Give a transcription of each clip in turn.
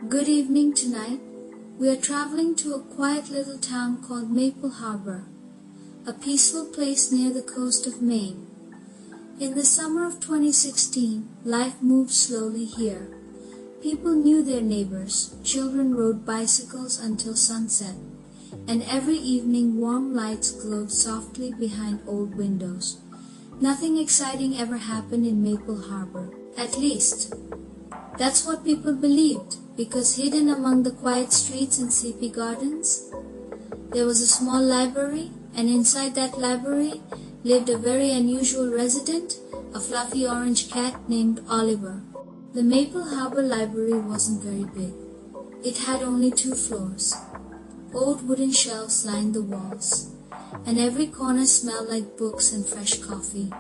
Good evening tonight. We are traveling to a quiet little town called Maple Harbor, a peaceful place near the coast of Maine. In the summer of 2016, life moved slowly here. People knew their neighbors, children rode bicycles until sunset, and every evening warm lights glowed softly behind old windows. Nothing exciting ever happened in Maple Harbor. At least, that's what people believed, because hidden among the quiet streets and sleepy gardens, there was a small library, and inside that library lived a very unusual resident, a fluffy orange cat named Oliver. The Maple Harbor Library wasn't very big. It had only 2 floors. Old wooden shelves lined the walls, and every corner smelled like books and fresh coffee.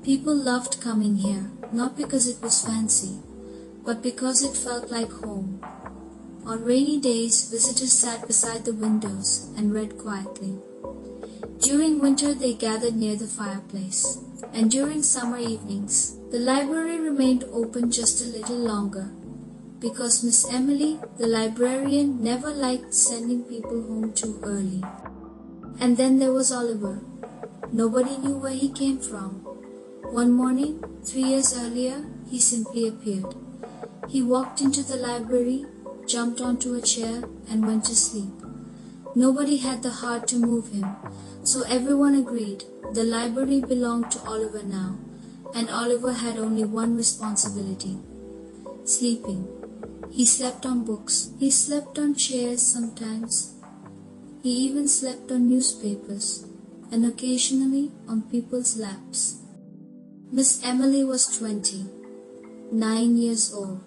People loved coming here, not because it was fancy, but because it felt like home. On rainy days, visitors sat beside the windows and read quietly. During winter, they gathered near the fireplace, and during summer evenings, the library remained open just a little longer, because Miss Emily, the librarian, never liked sending people home too early. And then there was Oliver. Nobody knew where he came from. One morning, 3 years earlier, he simply appeared. He walked into the library, jumped onto a chair, and went to sleep. Nobody had the heart to move him, so everyone agreed the library belonged to Oliver now, and Oliver had only one responsibility: sleeping. He slept on books. He slept on chairs sometimes. He even slept on newspapers, and occasionally on people's laps. Miss Emily was 20, 9 years old.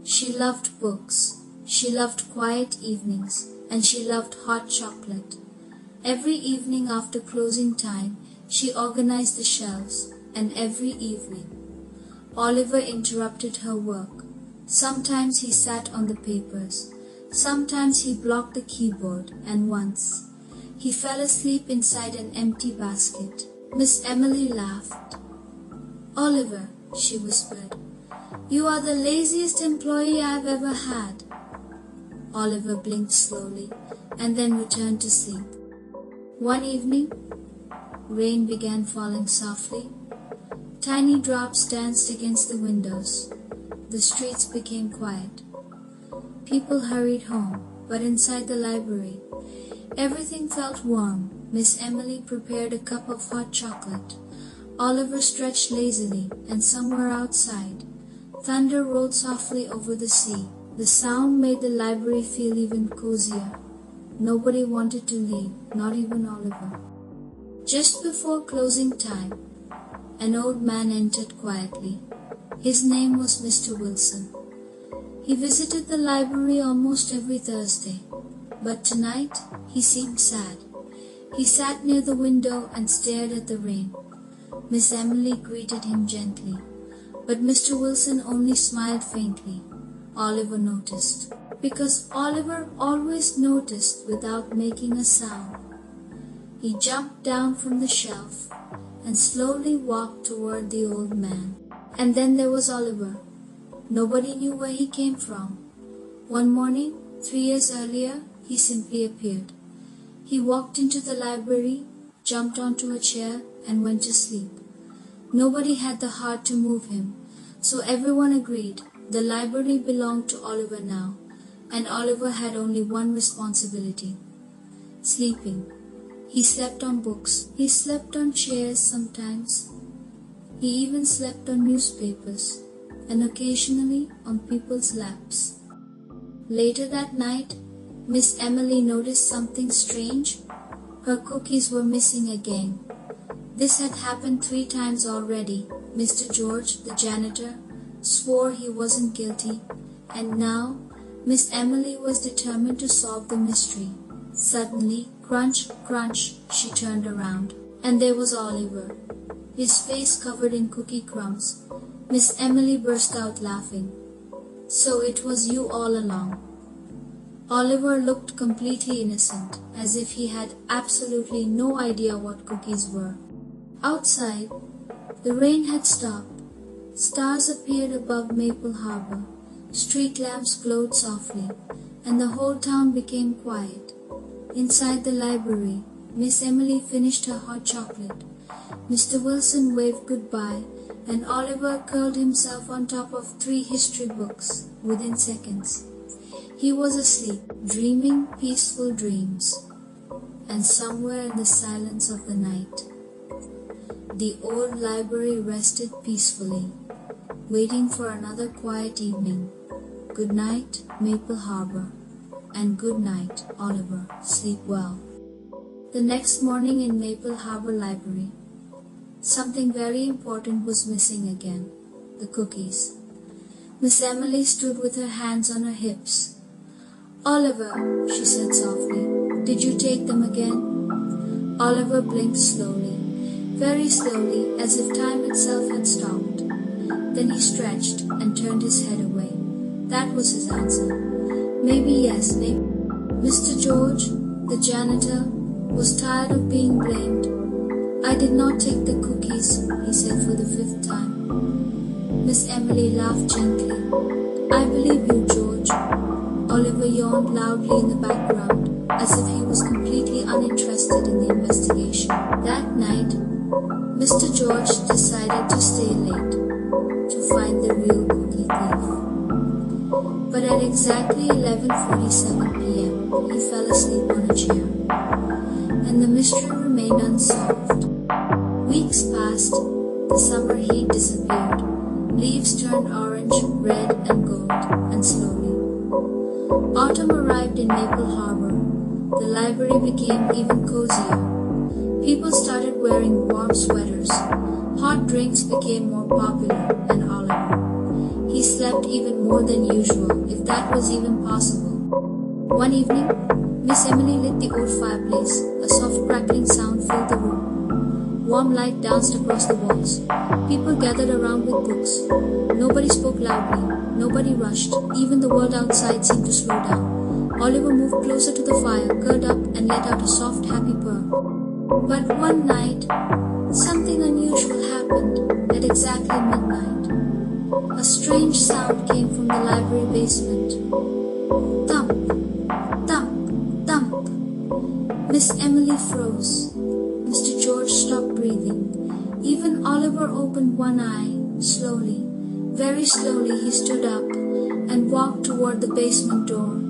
She loved books, she loved quiet evenings, and she loved hot chocolate. Every evening after closing time, she organized the shelves, and every evening, Oliver interrupted her work. Sometimes he sat on the papers, sometimes he blocked the keyboard, and once, he fell asleep inside an empty basket. Miss Emily laughed. "Oliver," she whispered, "you are the laziest employee I've ever had." Oliver blinked slowly and then returned to sleep. One evening, rain began falling softly. Tiny drops danced against the windows. The streets became quiet. People hurried home, but inside the library, everything felt warm. Miss Emily prepared a cup of hot chocolate. Oliver stretched lazily, and somewhere outside, thunder rolled softly over the sea. The sound made the library feel even cozier. Nobody wanted to leave, not even Oliver. Just before closing time, an old man entered quietly. His name was Mr. Wilson. He visited the library almost every Thursday, but tonight he seemed sad. He sat near the window and stared at the rain. Miss Emily greeted him gently, but Mr. Wilson only smiled faintly. Oliver noticed, because Oliver always noticed without making a sound. He jumped down from the shelf and slowly walked toward the old man. And then there was Oliver. Nobody knew where he came from. One morning, 3 years earlier, he simply appeared. He walked into the library, jumped onto a chair, and went to sleep. Nobody had the heart to move him, so everyone agreed the library belonged to Oliver now, and Oliver had only one responsibility: sleeping. He slept on books. He slept on chairs sometimes. He even slept on newspapers, and occasionally on people's laps. Later that night, Miss Emily noticed something strange. Her cookies were missing again. This had happened 3 times already. Mr. George, the janitor, swore he wasn't guilty, and now Miss Emily was determined to solve the mystery. Suddenly, crunch, crunch, she turned around, and there was Oliver, his face covered in cookie crumbs. Miss Emily burst out laughing. "So it was you all along." Oliver looked completely innocent, as if he had absolutely no idea what cookies were. Outside, the rain had stopped. Stars appeared above Maple Harbor, Street lamps glowed softly, and the whole town became quiet. Inside the library, Miss Emily finished her hot chocolate. Mr. Wilson waved goodbye, and Oliver curled himself on top of 3 history books within seconds. He was asleep, dreaming peaceful dreams. And somewhere in the silence of the night, the old library rested peacefully, waiting for another quiet evening. Good night, Maple Harbor, and good night, Oliver. Sleep well. The next morning in Maple Harbor Library, something very important was missing again: the cookies. Miss Emily stood with her hands on her hips. "Oliver," she said softly, "did you take them again?" Oliver blinked slowly, very slowly, as if time itself had stopped. Then he stretched and turned his head away. That was his answer. Maybe yes, maybe. Mr. George, the janitor, was tired of being blamed. "I did not take the cookies," he said for the 5th time. Miss Emily laughed gently. "I believe you, George." Oliver yawned loudly in the background, as if he was completely uninterested in the investigation. That night, Mr. George decided to stay late to find the real cookie thief. But at exactly 11:47 p.m., he fell asleep on a chair, and the mystery remained unsolved. Weeks passed, the summer heat disappeared, leaves turned orange, red, and gold, and slowly. Autumn arrived in Maple Harbor. The library became even cozier. People started wearing warm sweaters. Hot drinks became more popular, and Oliver, he slept even more than usual, if that was even possible. One evening, Miss Emily lit the old fireplace. A soft crackling sound filled the room. Warm light danced across the walls. People gathered around with books. Nobody spoke loudly. Nobody rushed. Even the world outside seemed to slow down. Oliver moved closer to the fire, curled up, and let out a soft, happy purr. But one night, something unusual happened at exactly midnight. A strange sound came from the library basement. Thump, thump, thump. Miss Emily froze. Mr. George stopped breathing. Even Oliver opened one eye. Slowly, very slowly, he stood up and walked toward the basement door.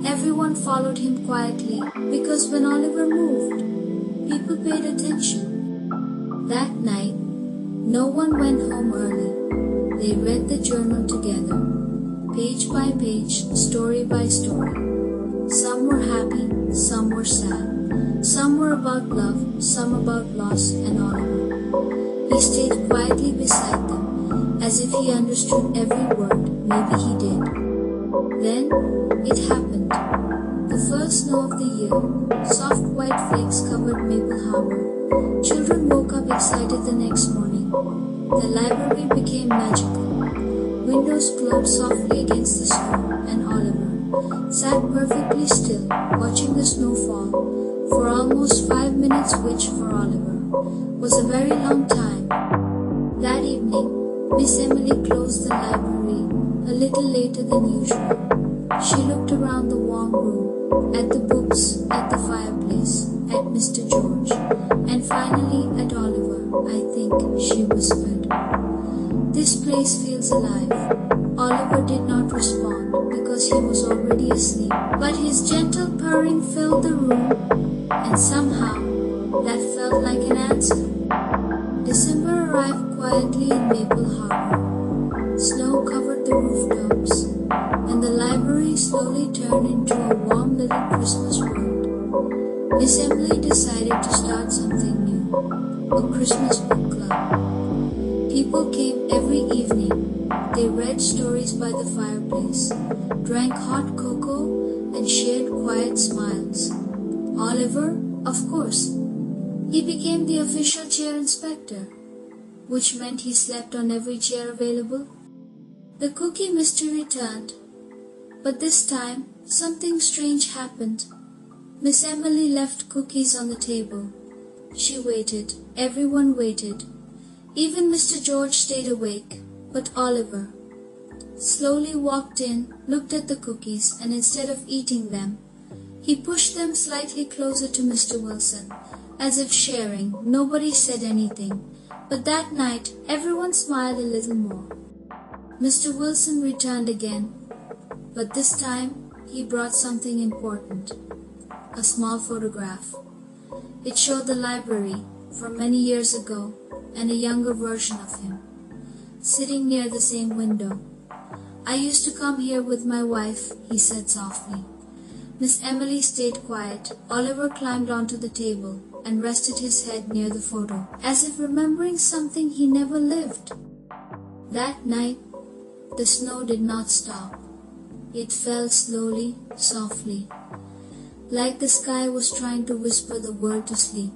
Everyone followed him quietly, because when Oliver moved, people paid attention. That night, no one went home early. They read the journal together, page by page, story by story. Some were happy, some were sad. Some were about love, some about loss, and Oliver, he stayed quietly beside them, as if he understood every word. Maybe he did. Then, it happened. The first snow of the year. Soft white flakes covered Maple Harbor. Children woke up excited the next morning. The library became magical. Windows glowed softly against the snow, and Oliver sat perfectly still, watching the snow fall for almost 5 minutes, which for Oliver was a very long time. That evening, Miss Emily closed the library a little later than usual. She looked around the warm room, at the books, at the fireplace, at Mr. George, and finally at Oliver. "I think," she whispered. "This place feels alive." Oliver did not respond because he was already asleep, but his gentle purring filled the room, and somehow that felt like an answer. December arrived quietly in Maple Harbor. Snow covered the rooftops, and the library slowly turned into a warm little Christmas world. Miss Emily decided to start something new, a Christmas book club. People came every evening. They read stories by the fireplace, drank hot cocoa, and shared quiet smiles. Oliver, of course, he became the official chair inspector, which meant he slept on every chair available. The cookie mystery returned, but this time something strange happened. Miss Emily left cookies on the table. She waited. Everyone waited. Even Mr. George stayed awake, but Oliver, slowly walked in, looked at the cookies, and instead of eating them, he pushed them slightly closer to Mr. Wilson, as if sharing. Nobody said anything, but that night everyone smiled a little more. Mr. Wilson returned again, but this time he brought something important, a small photograph. It showed the library from many years ago and a younger version of him, sitting near the same window. "I used to come here with my wife," he said softly. Miss Emily stayed quiet. Oliver climbed onto the table and rested his head near the photo, as if remembering something he never lived. That night, the snow did not stop. It fell slowly, softly, like the sky was trying to whisper the world to sleep.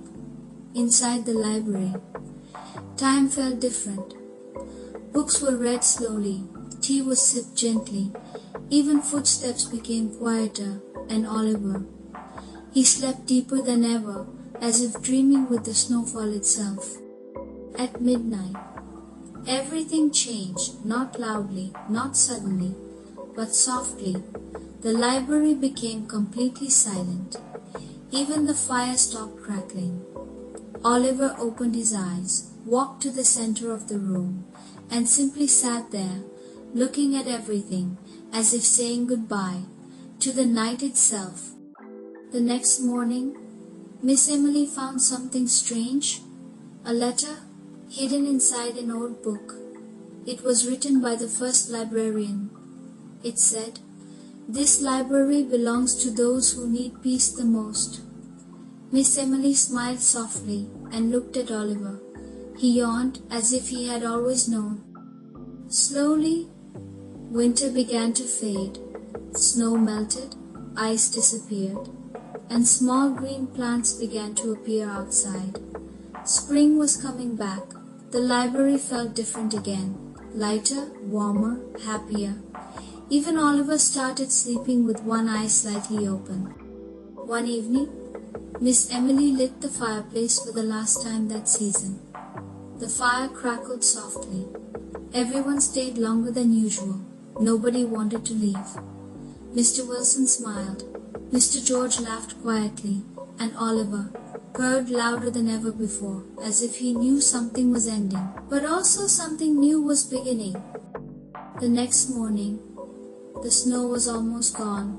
Inside the library, time felt different. Books were read slowly, tea was sipped gently, even footsteps became quieter, and Oliver, he slept deeper than ever, as if dreaming with the snowfall itself. At midnight, everything changed, not loudly, not suddenly, but softly. The library became completely silent. Even the fire stopped crackling. Oliver opened his eyes, walked to the center of the room, and simply sat there, looking at everything, as if saying goodbye to the night itself. The next morning, Miss Emily found something strange, a letter hidden inside an old book. It was written by the first librarian. It said, "This library belongs to those who need peace the most." Miss Emily smiled softly and looked at Oliver. He yawned as if he had always known. Slowly, winter began to fade. Snow melted, ice disappeared, and small green plants began to appear outside. Spring was coming back. The library felt different again, lighter, warmer, happier. Even Oliver started sleeping with one eye slightly open. One evening, Miss Emily lit the fireplace for the last time that season. The fire crackled softly. Everyone stayed longer than usual. Nobody wanted to leave. Mr. Wilson smiled. Mr. George laughed quietly, and Oliver purred louder than ever before, as if he knew something was ending, but also something new was beginning. The next morning, the snow was almost gone.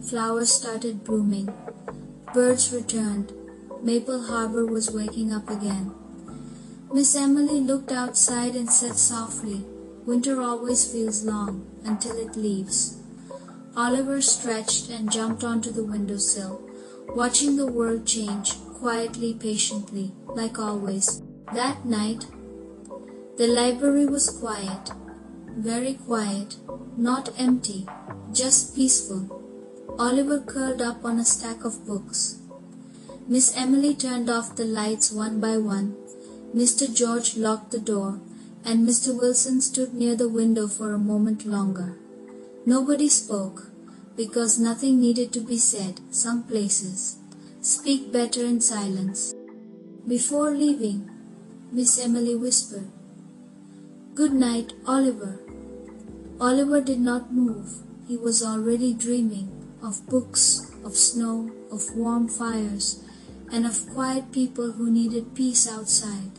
Flowers started blooming. Birds returned. Maple Harbor was waking up again. Miss Emily looked outside and said softly, "Winter always feels long until it leaves." Oliver stretched and jumped onto the windowsill, watching the world change, quietly, patiently, like always. That night, the library was quiet, very quiet, not empty, just peaceful. Oliver curled up on a stack of books. Miss Emily turned off the lights one by one. Mr. George locked the door, and Mr. Wilson stood near the window for a moment longer. Nobody spoke, because nothing needed to be said. Some places speak better in silence. Before leaving, Miss Emily whispered, "Good night, Oliver." Oliver did not move. He was already dreaming of books, of snow, of warm fires, and of quiet people who needed peace outside.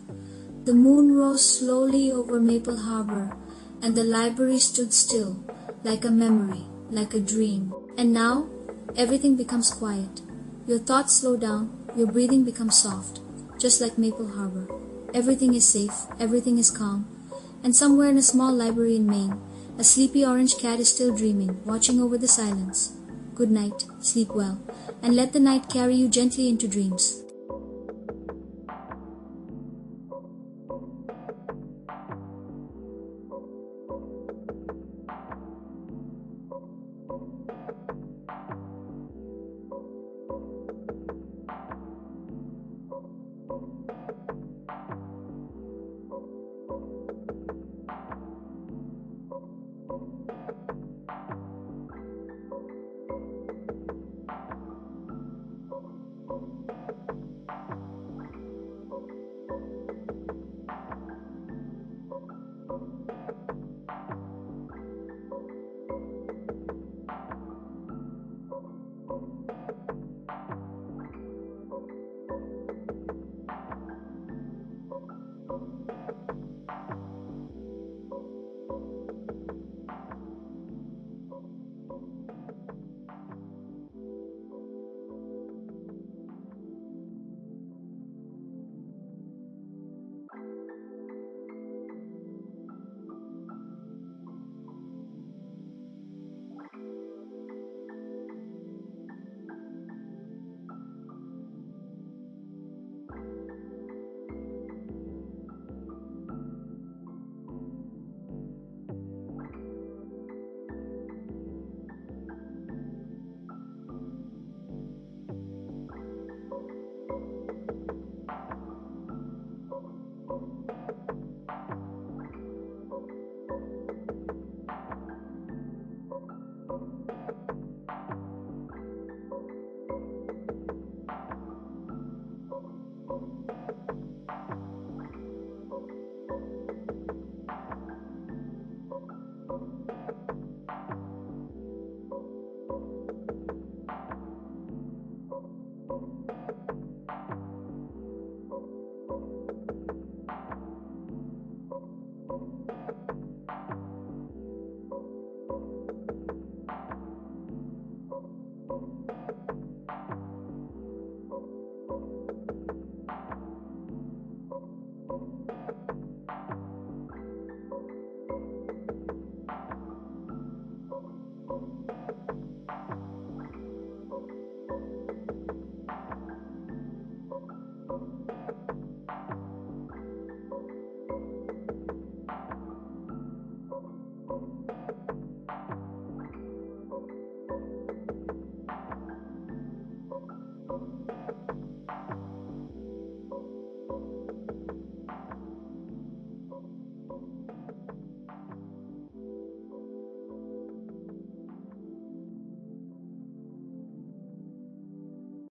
The moon rose slowly over Maple Harbor, and the library stood still, like a memory, like a dream. And now, everything becomes quiet. Your thoughts slow down, your breathing becomes soft, just like Maple Harbor. Everything is safe, everything is calm, and somewhere in a small library in Maine, a sleepy orange cat is still dreaming, watching over the silence. Good night, sleep well, and let the night carry you gently into dreams.